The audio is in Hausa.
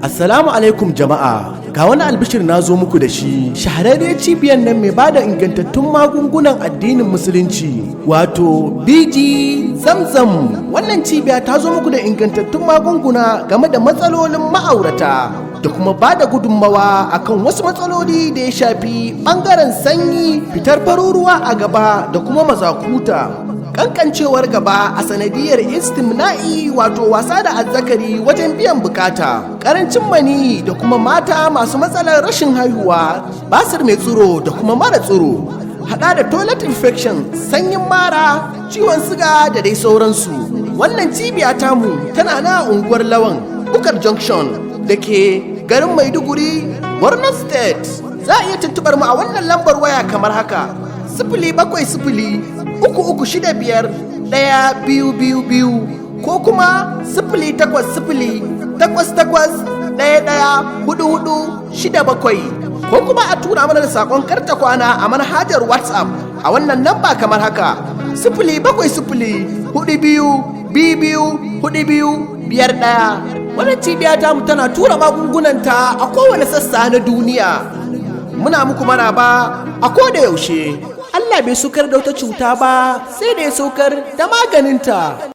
Assalamu alaikum jama'a, ga wani albishir na zo muku da shi. Shahararriyar cibiyar nan mai bada ingantattun magungunan addinin musulunci wato BG Zamzam. Wannan cibiya ta zo muku da ingantattun magunguna game da matsalolin ma'aurata da kuma bada gudunmawa akan wasu matsaloli da ya shafi bangaren sanyi, fitar faruruwa a gaba da kuma mazakuta, kankancewar gaba a sanadiyar istimna'i wato wasa da azzakari wajen biyan bukata, karancin mani da kuma mata masu matsalar rashin haihuwa, basir mai tsiro da kuma mara tsiro, hada da toilet infection, sanyin mara, ciwon siga da dai sauransu. Wannan cibiya tamu tana na unguwar Lawan Bukar Junction da ke garin Maiduguri, Borno State. Za a iya tuntubar mu a wannan lambar waya kamar haka: 070-365-1222 ko kuma 080-8811-4467 ko kuma a tura mana da sakon karta kwana a manhajar WhatsApp a wannan lamba kamar haka: 070-42-22-4251. Wannan cibiya tamu tana tura magungunanta a kowane sassa na duniya. Muna muku maraba a koda yaushe. Allah bai saukar da wata cuta ba sai da ya saukar da maganinta.